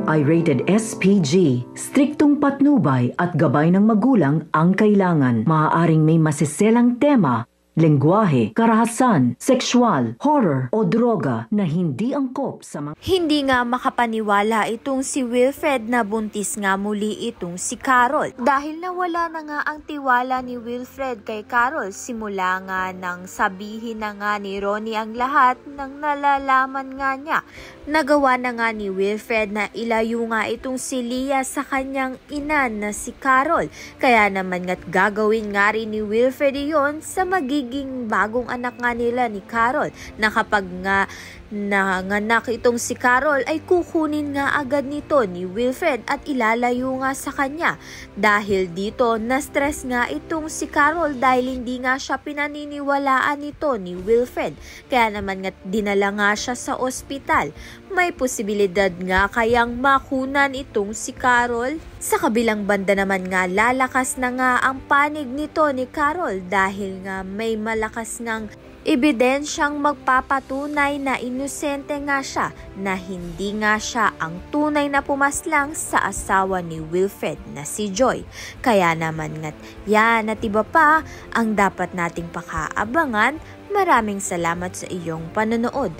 ay rated SPG. Striktong patnubay at gabay ng magulang ang kailangan. Maaaring may masiselang tema, lengguwahe, karahasan, sexual, horror o droga na hindi angkop sa mga... Hindi nga makapaniwala itong si Wilfred na buntis nga muli itong si Carol. Dahil nawala na nga ang tiwala ni Wilfred kay Carol simula nga nang sabihin na nga ni Ronnie ang lahat ng nalalaman nga niya. Nagawa na nga ni Wilfred na ilayo nga itong si Leah sa kanyang ina na si Carol. Kaya naman nga't gagawin nga rin ni Wilfred iyon sa magiging bagong anak nga nila ni Carol, na kapag nga nanganak itong si Carol ay kukunin nga agad nito ni Wilfred at ilalayo nga sa kanya. Dahil dito na-stress nga itong si Carol dahil hindi nga siya pinaniniwalaan nito ni Wilfred. Kaya naman nga dinala nga siya sa ospital. May posibilidad nga kayang makunan itong si Carol. Sa kabilang banda naman nga lalakas na nga ang panig nito ni Carol dahil nga may malakas ngang ebidensyang magpapatunay na inosente nga siya, na hindi nga siya ang tunay na pumaslang sa asawa ni Wilfred na si Joy. Kaya naman nga't yan at iba pa ang dapat nating pakaabangan. Maraming salamat sa iyong panonood.